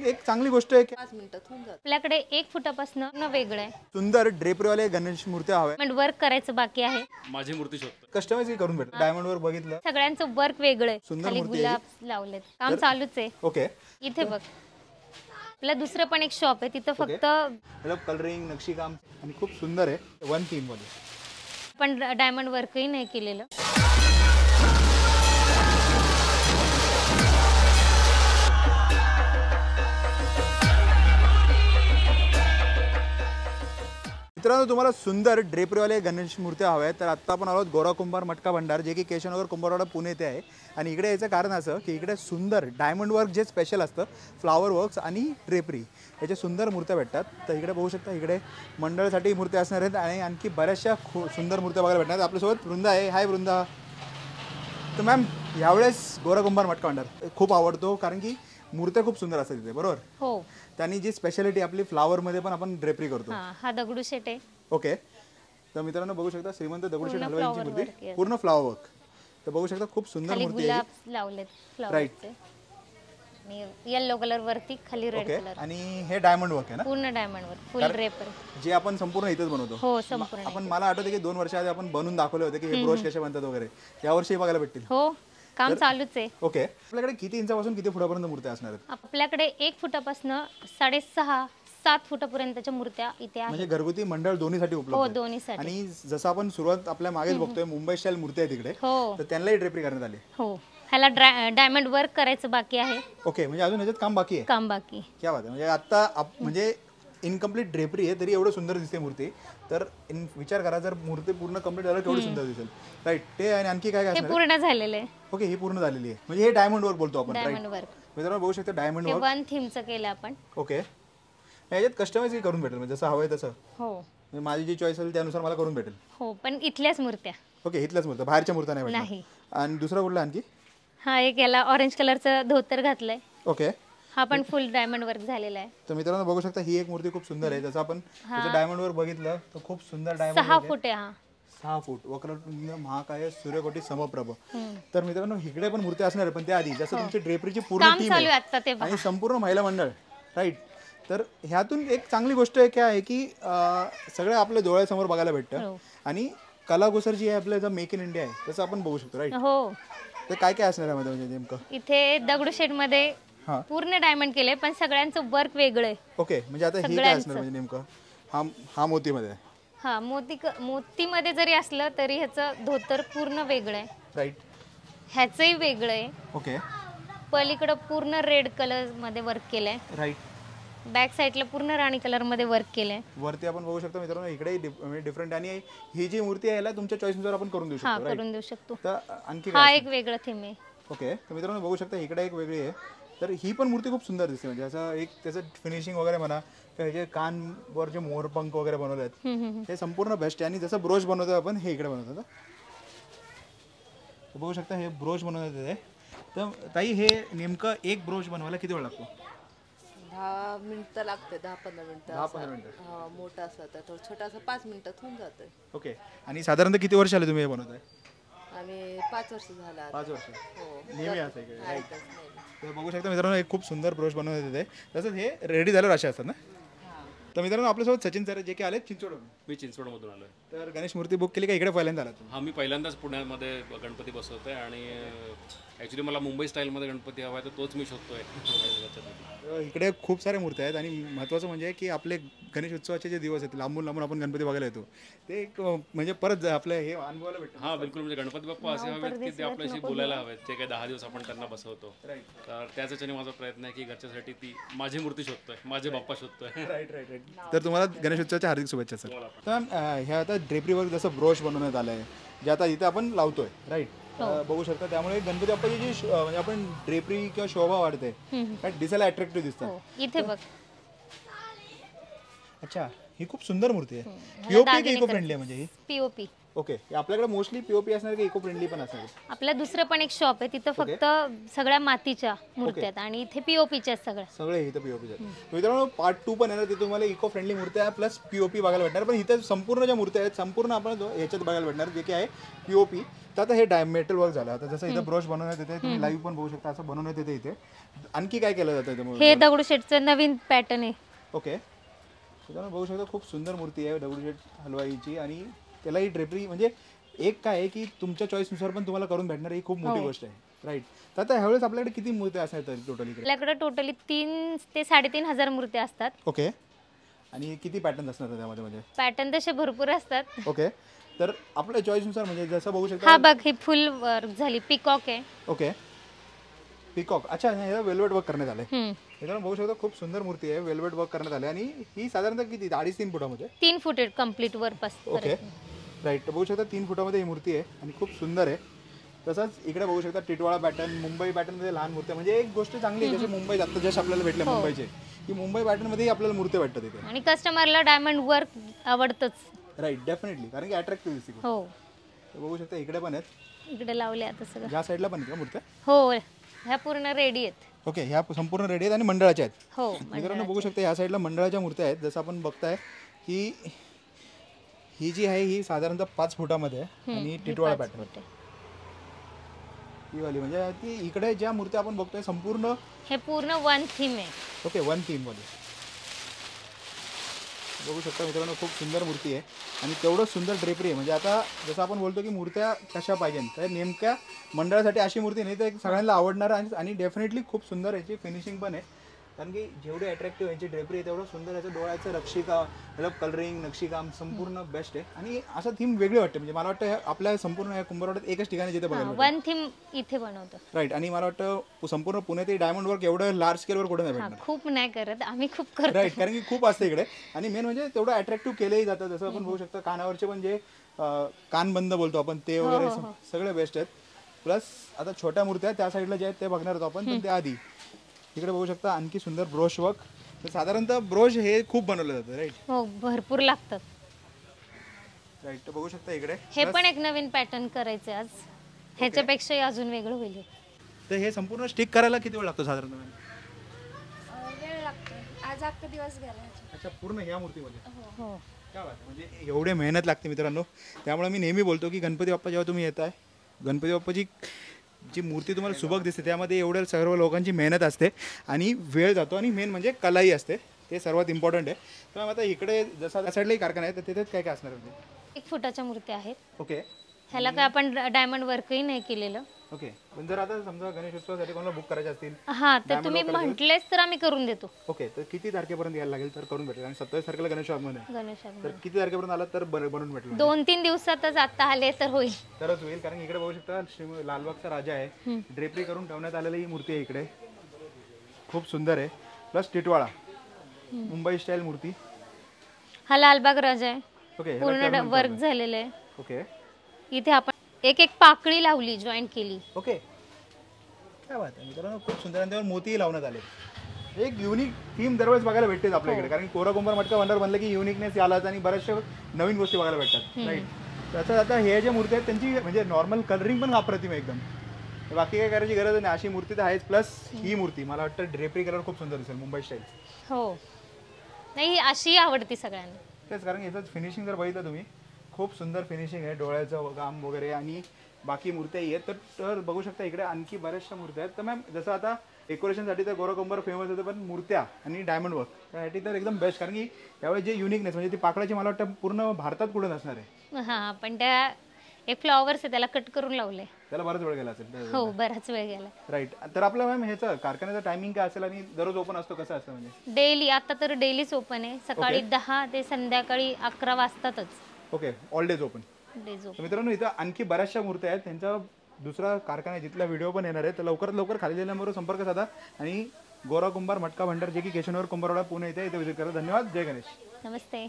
एक चांगली गोष्ट आहे की 5 मिनिटात होऊन जातं. आपल्याकडे 1 फुटापासून वेगळं आहे, सुंदर ड्रेपरीवाले गणेश मूर्त्या हव्या, पण वर्क करायचं बाकी आहे. माझी मूर्ती शोधतो. कस्टमाइज करून भेटत. डायमंड वर बघितलं सगळ्यांचं वर्क वेगळं आहे, सुंदर खाली मूर्ती आहे. गुलाब लावलेत, काम चालूच आहे. ओके. इथे बघ आपलं दुसरं पण एक शॉप आहे, तिथं फक्त मतलब कलरिंग नक्षीकाम आणि खूप सुंदर आहे. वन थीम मध्ये पण डायमंड वर्कही नाही केलेलं. मित्रांनो, तुम्हाला सुंदर ड्रेपरीवाले गणेश मूर्त्या हव्या आहेत तर आत्ता आपण आलो गोरा कुंभार मटका भंडार, जे की केशवनगर कुंभारवाडा पुणे येथे आहे. आणि इकडे याचं कारण असं की इकडे सुंदर डायमंड वर्क जे स्पेशल असतं, फ्लावर वर्क्स आणि ड्रेपरी याचे सुंदर मूर्त्या भेटतात. तर इकडे बघू शकता, इकडे मंडळासाठी मूर्त्या असणार आहेत आणि आणखी बऱ्याचशा सुंदर मूर्त्या बघायला भेटणार. आपल्यासोबत वृंदा आहे. हाय वृंदा. तर मॅम, यावेळेस गोरा कुंभार मटका भंडार खूप आवडतो कारण की मूर्त्या खूप सुंदर असतात तिथे, बरोबर? हो. त्यांनी जी स्पेशालिटी आपली फ्लावरमध्ये पण आपण ड्रेपरी करतो. हा दगडूशेठ आहे. ओके. तर मित्रांनो बघू शकता, श्रीमंत दगडूशेठ हलवाईंची मूर्ती, पूर्ण फ्लावर वर्क. तर बघू शकता, खूप सुंदर मूर्ती आहे. गुलाब लावलेत फ्लावरचे आणि येलो कलर वरती, खाली रेड कलर. आणि हे डायमंड वर्क आहे ना? पूर्ण डायमंड वर्क, फुल ड्रेपर, जे आपण संपूर्ण इथेच बनवतो. हो संपूर्ण. आपण मला आठवतं की 2 वर्ष आधी आपण बनवून दाखवले होते की हे ब्रोश कसे बनतात वगैरे. यावर्षी बघायला भेटतील. हो, काम चालूच आहे. ओके. आपल्याकडे किती इंचापासून किती फुटापर्यंत मूर्त्या असणार आहेत? आपल्याकडे 1 फुटापासून 6.5-7 फुटापर्यंतच्या मूर्त्या इथे आहेत. म्हणजे घरगुती मंडळ दोन्हीसाठी उपलब्ध हो, आहे. दोन्हीसाठी. आणि जसं आपण सुरुवात आपल्या मागेच बघतोय, मुंबई स्टाईल मूर्ती आहे तिकडे, हो तर त्यांनाही ड्रेपरी करण्यात आली. हो. ह्याला डायमंड वर्क करायचं बाकी आहे. ओके. म्हणजे अजून ह्याच्यात काम बाकी आहे. काम बाकी. क्या बात आहे. म्हणजे आता म्हणजे इनकम्प्लीट ड्रेपरी आहे तरी एवढं सुंदर दिसते मूर्ती. तर विचार करा, जर मूर्ती पूर्ण कम्प्लीट झालं केवढी सुंदर दिसेल. राईट. ते आणि आणखी काय काय हे असणार? पूर्ण झालेलं आहे. ओके. ही पूर्ण झालेली आहे. म्हणजे हे डायमंड वर्क बोलतो आपण. Diamond work. मित्रांनो बघू शकता, डायमंड हे वर्क. वन थीमचं केलं आपण. ओके. याच्यात कस्टमाइज करून भेटेल, म्हणजे जसं हवंय तसं. हो. म्हणजे माझी जी चॉईस असेल त्यानुसार मला करून भेटेल. हो, पण इथल्याच मूर्त्या. ओके. इथल्याच मूर्त्या, बाहेरच्या मूर्त्या नाही भेटणार. नाही. आणि दुसरा कुठला आणखी? हा एक याला ऑरेंज कलरचं धोतर घातलंय. ओके. हा पण फुल डायमंड वर्क झालेला आहे. तर मित्रांनो बघू शकता, ही एक मूर्ती खूप सुंदर आहे. जसं आपण त्याचं डायमंड वर्क बघितलं तर खूप सुंदर डायमंड 6 फूट आहे. हा 6 फूट. वक्रतुंड महाकाय सूर्यकोटी समप्रभ. तर मित्रांनो इकडे पण मूर्ती असणार आहे, पण त्याआधी जसं तुमची ड्रेपरीची पूर्ण काम टीम चालू आहे आहे आता ते आणि संपूर्ण महिला मंडळ, राईट. तर ह्यातून एक चांगली गोष्ट आहे काय आहे की सगळं आपल्या डोळ्यासमोर बघायला भेटतं. आणि कलाकुसर जी आहे आपलं मेक इन इंडिया आहे तसं आपण बघू शकतो, राईट. हो. तर काय काय असणार आहे म्हणजे नेमकं? इथे दगडूशेठ मध्ये पूर्ण डायमंड केले, पण सगळ्यांचं वर्क वेगळं आहे. ओके. म्हणजे आता हे काय असणार म्हणजे नेमकं? हा मोतीमध्ये आहे. हा मोतीमध्ये जरी असलं तरी ह्याचं धोतर पूर्ण वेगळं आहे, राईट. ह्याचंही वेगळं आहे. ओके. पलीकडं पूर्ण रेड कलर मध्ये वर्क केलंय, राईट. बॅक साईडला पूर्ण राणी कलर मध्ये वर्क केलंय. वरती आपण बघू शकतो मित्रांनो, इकडे डिफरंट. आणि ही जी मूर्ती आहे याला तुमच्या चॉईसनुसार आपण करून देऊ हा शकतो, करून देऊ शकतो. तर आणखी हा एक वेगळं थीम आहे. ओके. तर मित्रांनो बघू शकता, इकडे एक वेगळी आहे. तर ही पण मूर्ती खूप सुंदर दिसते. म्हणजे असं एक त्याचं फिनिशिंग वगैरे म्हणा, ह्याचे कानवर जे मोरपंख वगैरे बनवले आहेत हे संपूर्ण बेस्ट आहे. आणि जसं ब्रोच बनवतो आपण, हे इकडे बनवतो. तर बघू शकता, हे ब्रोच बनवतात आहे. तर ताई, हे नेमकं एक ब्रोच बनवायला किती वेळ लागतो? 10 मिनिटं लागते, 10-15 मिनिटं. 10-15 मिनिटं. हा, मोठा असला तर थोडं छोटासा 5 मिनिटात होऊन जातं. ओके. आणि साधारणतः किती वर्ष आले तुम्ही हे बनवताय? आणि 5 वर्ष झाला आता. 5 वर्ष. हो. नेहमी असं आहे, राईट. एकच नाही. तर बघू शकता मित्रांनो, एक खूप सुंदर ब्रोश बनवण्यात येते. तसंच हे रेडी झाल्यावर असे असतात ना? तर मित्रांनो आपल्यासोबत सचिन सर जे की आले चिंचवडून. मी चिंचवडमधून आलो आहे. तर गणेश मूर्ती बुक केली का इकडे पहिल्यांदा आला तुम्ही? हा, मी पहिल्यांदाच पुण्यामध्ये गणपती बसवतोय आणि ॲक्च्युली मला मुंबई स्टाईलमध्ये गणपती हवा आहे, तर तोच मी शोधतोय. तर इकडे खूप साऱ्या मूर्त्या आहेत. आणि महत्त्वाचं म्हणजे की आपले गणेश उत्सवाचे जे दिवस आहेत, लांबून लांबून आपण गणपती बघायला येतो, ते एक म्हणजे परत आपलं हे अनुभवायला भेटतं. हां, बिलकुल. म्हणजे गणपती बाप्पा असे हवेत की ते आपल्याशी बोलायला हवेत, जे काही 10 दिवस आपण त्यांना बसवतो. तर त्याच ह्याच्याने माझा प्रयत्न आहे की घरच्यासाठी ती माझी मूर्ती शोधतोय, माझे बाप्पा शोधतोय. Right right right. तर तुम्हाला गणेश उत्सवाच्या हार्दिक शुभेच्छा सर. तर ह्या आता ड्रेपरीवर जसं ब्रोश बनवण्यात आलं आहे, जे आता इथे आपण लावतोय, राईट. बघू शकता. त्यामुळे गणपती बाप्पाची जी म्हणजे आपण ड्रेपरी किंवा शोभा वाढते, दिसायला अट्रॅक्टिव्ह दिसतात. इथे बघ. अच्छा, ही खूप सुंदर मूर्ती आहे. पीओपी की इको फ्रेंडली आहे? म्हणजे ही पीओपी. ओके, आपल्याकडे मोस्टली पीओपी असणार की इको फ्रेंडली पण असणार? आपलं दुसरं पण एक शॉप आहे, तिथं फक्त सगळ्या मातीच्या मूर्त्या आहेत आणि इथे पीओपीच्या आहेत सगळ्या. सगळे इथं पीओपी आहेत. मित्रांनो पार्ट 2 पण आहे ना, तिथे तुम्हाला इको फ्रेंडली मूर्त्या प्लस पीओपी बघायला भेटणार. पण इथे संपूर्ण ज्या मूर्त्या आहेत संपूर्ण आपण याच्यात बघायला भेटणार, जे की आहे पीओपी. तर आता हे मेटल वर्क झालं. आता जसं इथं ब्रश बनवण्यात येते, तुम्ही लाईव्ह पण बघू शकता, असं बनवण्यात येते. इथे आणखी काय केलं जातं इथे? हे दगडूशेठचं नवीन पॅटर्न आहे. ओके, मित्रांनो बघू शकता खूप सुंदर मूर्ती आहे दगडूशेठ हलवाईची. आणि त्याला ही ड्रेपरी म्हणजे एक काय आहे की तुमच्या चॉईसनुसार पण तुम्हाला करून भेटणार, ही खूप मोठी गोष्ट आहे. राईट. तर आता ह्यावेळेस आपल्याकडे किती मूर्त्या असतात तरी टोटली? आपल्याकडे टोटली 3 ते 3,500 मूर्त्या असतात. ओके, आणि किती पॅटर्न असणार त्यामध्ये? म्हणजे पॅटर्न तसे भरपूर असतात. ओके, तर आपल्या चॉईसनुसार म्हणजे जसं बघू शकता. हा बघ, ही फुल वर्क झाली, पिकॉक आहे. Okay, peacock. अच्छा, ह्याला वेल्वेट वर्क करण्यात आलं. मित्रांनो बघू शकता खूप सुंदर मूर्ती आहे, वेल्वेट वर्क करण्यात आले. आणि ही साधारणतः किती? 2.5-3 फुटामध्ये? 3 फूट कम्प्लीट वर असतं. Okay, right. बघू शकता 3 फुटामध्ये ही मूर्ती आहे आणि खूप सुंदर आहे. तसंच इकडे बघू शकता टिटवाळा पॅटर्न, मुंबई पॅटर्नमध्ये लहान मूर्त्या. म्हणजे एक गोष्ट चांगली आहे, जसे मुंबईत आता जसे आपल्याला भेटले मुंबईचे, की मुंबई पॅटर्नमध्येही आपल्याला मूर्त्या भेटतात इथे. आणि कस्टमरला डायमंड वर्क आवडतंच. राईट, डेफिनेटली, कारण की अट्रॅक्टिव्ह दिसते. हो, तर बघू शकता इकडे पण आहेत. इकडे लावले आता सगळं. या साईडला पण आहेत का मूर्त्या? हो, ह्या पूर्ण रेडी आहेत. ओके, ह्या संपूर्ण रेडी आहेत आणि मंडळाच्या आहेत. हो, मित्रांनो बघू शकता या साईडला मंडळाच्या मूर्त्या आहेत. जसं आपण बघताय की ही जी आहे ही साधारणतः 5 फुटामध्ये आहे आणि टिटवाळा पॅटर्न ही वाली. म्हणजे ती इकडे ज्या मूर्त्या आपण बघतोय संपूर्ण हे पूर्ण वन थीम आहे. ओके, 1 थीम मध्ये बघू शकता मित्रांनो, खूप सुंदर मूर्ती आहे आणि तेवढं सुंदर ड्रेपरी आहे. म्हणजे आता जसं आपण बोलतो की मूर्त्या कशा पाहिजे, तर नेमक्या मंडळासाठी अशी मूर्ती नाही तर एक सगळ्यांना आवडणार. आणि डेफिनेटली खूप सुंदर याची फिनिशिंग पण आहे, कारण की जेवढी अट्रॅक्टिव्ह यांची ड्रेपरी आहे तेवढं सुंदर याचं डोळ्याचं नक्षीकाम, मतलब कलरिंग, नक्षीकाम संपूर्ण बेस्ट आहे. आणि असं थीम वेगळी वाटते. म्हणजे मला वाटतं आपल्या संपूर्ण या कुंभारवाड्यात एकच ठिकाणी जिथे बघायला वन थीम इथे बनवतो. राईट. आणि मला वाटतं संपूर्ण पुण्यात डायमंड वर्क एवढं लार्ज स्केलवर कुठे नाही भेटणार. खूप नाही करत आम्ही, खूप करतो. राईट, कारण की खूप असते इकडे. आणि मेन म्हणजे तेवढं अट्रॅक्टिव्ह केलंही जातं. जसं आपण बघू शकता कानावरचे पण जे कानबंद बोलतो आपण ते वगैरे सगळे बेस्ट आहेत. प्लस आता छोट्या मूर्त्या त्या साईडला जे आहेत ते बघणार होतो आपण, पण त्याआधी इकडे बघू शकता आणखी सुंदर ब्रोश वर्क. तर साधारणतः ब्रोश हे खूप बनवलं जातं. राईट. हो, भरपूर लागतात. राईट, तर बघू शकता इकडे हे पण एक नवीन पॅटर्न करायचं आज, ह्याच्यापेक्षाही अजून वेगळं होईल. तर हे संपूर्ण स्टिक करायला किती वेळ लागतो साधारणतः? वेळ लागतो, आज अख्खा दिवस गेला. अच्छा, पूर्ण ह्या मूर्तीमध्ये? हो, काय बात आहे. म्हणजे एवढे मेहनत लागते मित्रांनो. त्यामुळे मी नेहमी बोलतो की गणपती बाप्पा जेव्हा तुम्ही येताय, गणपती बाप्पाची जी मूर्ती तुम्हाला सुबक दिसते त्यामध्ये एवढ्या सर्व लोकांची मेहनत असते आणि वेळ जातो आणि मेन म्हणजे कलाही असते, ते सर्वात इम्पॉर्टंट आहे. तर आता इकडे जसा त्या साईडलाही कारखाना आहे तर तिथेच काय काय असणार आहे? 1 फुटाच्या मूर्त्या आहेत. ओके, ह्याला काय आपण डायमंड वर्कही नाही केलेलं. ओके. पण जर आता समजा गणेशोत्सवासाठी कोणाला बुक करायचे असतील? हा, तर तुम्ही म्हटलेच तर आम्ही करून देतो. ओके, तर किती तारखेपर्यंत यायला लागेल तर करून भेटेल? आणि 27 तारखेला गणेशोत्सव आहे, गणेशाला तर किती तारखेपर्यंत आला तर बनवून भेटेल? 2-3 दिवसातच आता आले तर होईल. तरच होईल, कारण इकडे बघू शकता लालबागचा राजा आहे, ड्रेपरी करून ठेवण्यात आलेली ही मूर्ती आहे इकडे, खूप सुंदर आहे. प्लस टिटवाळा मुंबई स्टाईल मूर्ती. हा लालबाग राजा आहे. ओके, पूर्ण वर्क झालेलं आहे. ओके. इथे आपण एक पाकळी लावली, जॉईन केली. ओके, काय बात आहे मित्रांनो, खूप सुंदर. आणि त्यावर मोतीही लावण्यात आले. एक युनिक थीम दरवेळेस बघायला भेटते आपल्या इकडे, कारण कोरा कुंभार मटका भंडार बनलं की युनिकनेस आलाच आणि बऱ्याचशा नवीन गोष्टी बघायला भेटतात. राईट. तसं आता हे जे मूर्ती आहेत त्यांची म्हणजे नॉर्मल कलरिंग पण अप्रतिम आहे एकदम. बाकी काय करायची गरज नाही, अशी मूर्ती तर आहेच. प्लस ही मूर्ती मला वाटतं ड्रेपरी कलर खूप सुंदर दिसेल, मुंबई स्टाईल. हो, नाही अशी आवडती सगळ्यांना. तेच, कारण याचं फिनिशिंग जर बघितलं तुम्ही, खूप सुंदर फिनिशिंग आहे, डोळ्याचं काम वगैरे. आणि बाकी मूर्त्याही आहेत. तर बघू शकता इकडे आणखी बऱ्याचशा मूर्त्या आहेत. तर मॅम जसं आता डेकोरेशनसाठी तर गोरा कुंभार फेमस होते, पण मूर्त्या आणि डायमंड वर्क त्यासाठी तर एकदम बेस्ट. कारण की यावेळी जे युनिकनेस म्हणजे ती पाकळाची मला वाटतं पूर्ण भारतात कुठे नसणार आहे. हा, पण त्या एक फ्लॉवर्स आहे त्याला कट करून लावले, त्याला बराच वेळ गेला असेल. हो, बराच वेळ गेला. राईट. तर आपलं मॅम ह्याचं कारखान्याचा टायमिंग काय असेल आणि दररोज ओपन असतो कसं असतं? म्हणजे डेली, आता तर डेलीच ओपन आहे, सकाळी 10 ते संध्याकाळी 11 वाजतातच. Okay, all days open. Days open. मित्रांनो इथं आणखी बऱ्याचशा मूर्त्या आहेत, त्यांचा दुसरा कारखाना आहे जिथला व्हिडिओ पण येणार आहे. तर लवकरात लवकर खाली नंबरवर संपर्क साधा आणि गोरा कुंभार मटका भंडार जे की केशवनगर कुंभारवाडा पुणे इथे विजिट करा. धन्यवाद. जय गणेश. नमस्ते.